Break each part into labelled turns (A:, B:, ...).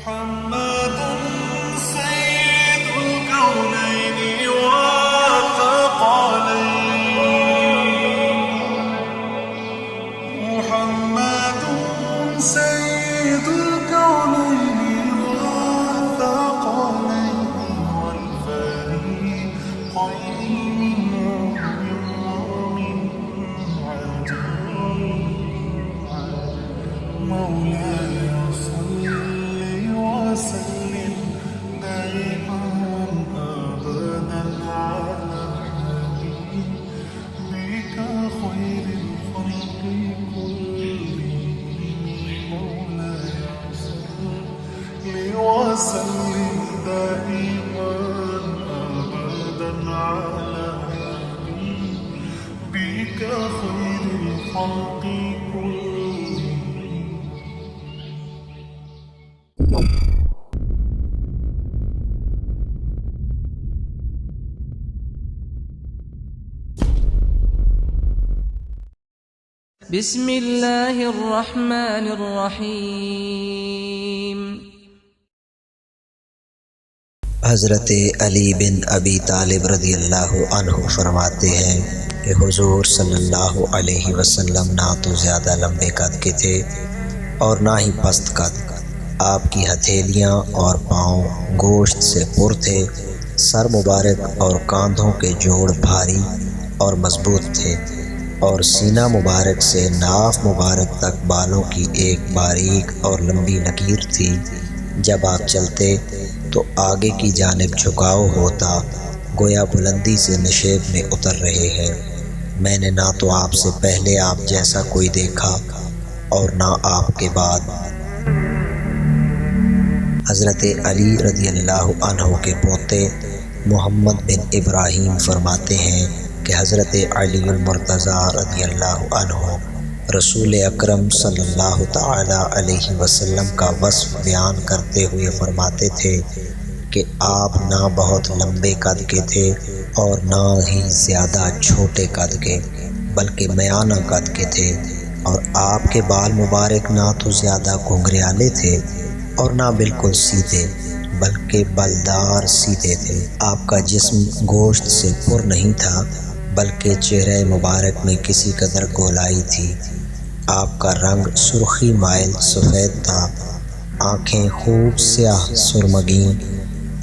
A: محمد سيد الكونين والثقلين. محمد سيد الكونين والثقلين والفريقين ومن مولاي صل وسلم دائما ابدا على حبيبك خير الخلق كلهم. مولاي صل وسلم دائما ابدا على حبيبك خير الخلق كلهم.
B: بسم اللہ الرحمن الرحیم.
C: حضرت علی بن ابی طالب رضی اللہ عنہ فرماتے ہیں کہ حضور صلی اللہ علیہ وسلم نہ تو زیادہ لمبے قد کے تھے اور نہ ہی پست قد. آپ کی ہتھیلیاں اور پاؤں گوشت سے پر تھے. سر مبارک اور کاندھوں کے جوڑ بھاری اور مضبوط تھے اور سینہ مبارک سے ناف مبارک تک بالوں کی ایک باریک اور لمبی لکیر تھی. جب آپ چلتے تو آگے کی جانب جھکاؤ ہوتا گویا بلندی سے نشیب میں اتر رہے ہیں. میں نے نہ تو آپ سے پہلے آپ جیسا کوئی دیکھا اور نہ آپ کے بعد. حضرت علی رضی اللہ عنہ کے پوتے محمد بن ابراہیم فرماتے ہیں کہ حضرت علی المرتضیٰ رضی اللہ عنہ رسول اکرم صلی اللہ تعالی علیہ وسلم کا وصف بیان کرتے ہوئے فرماتے تھے کہ آپ نہ بہت لمبے قد کے تھے اور نہ ہی زیادہ چھوٹے قد کے بلکہ میانہ قد کے تھے، اور آپ کے بال مبارک نہ تو زیادہ گھنگریالے تھے اور نہ بالکل سیدھے بلکہ بلدار سیدھے تھے. آپ کا جسم گوشت سے پر نہیں تھا بلکہ چہرہ مبارک میں کسی قدر گولائی تھی. آپ کا رنگ سرخی مائل سفید تھا. آنکھیں خوب سیاہ سرمگیں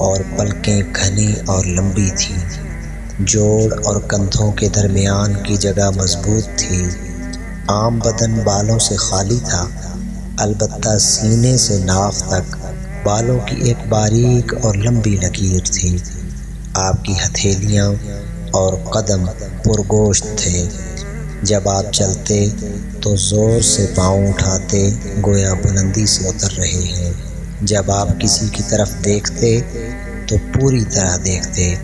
C: اور پلکیں گھنی اور لمبی تھیں. جوڑ اور کندھوں کے درمیان کی جگہ مضبوط تھی. عام بدن بالوں سے خالی تھا، البتہ سینے سے ناف تک بالوں کی ایک باریک اور لمبی لکیر تھی. آپ کی ہتھیلیاں اور قدم پرگوشت تھے. جب آپ چلتے تو زور سے پاؤں اٹھاتے گویا بلندی سے اتر رہے ہیں. جب آپ کسی کی طرف دیکھتے تو پوری طرح دیکھتے.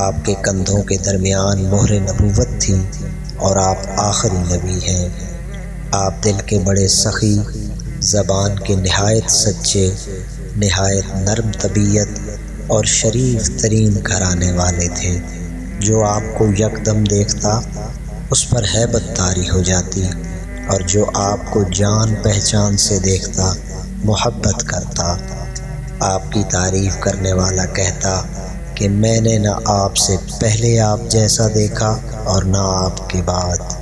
C: آپ کے کندھوں کے درمیان مہر نبوت تھی اور آپ آخری نبی ہیں. آپ دل کے بڑے سخی، زبان کے نہایت سچے، نہایت نرم طبیعت اور شریف ترین گھرانے والے تھے. جو آپ کو یکدم دیکھتا اس پر ہیبت طاری ہو جاتی، اور جو آپ کو جان پہچان سے دیکھتا محبت کرتا. آپ کی تعریف کرنے والا کہتا کہ میں نے نہ آپ سے پہلے آپ جیسا دیکھا اور نہ آپ کے بعد.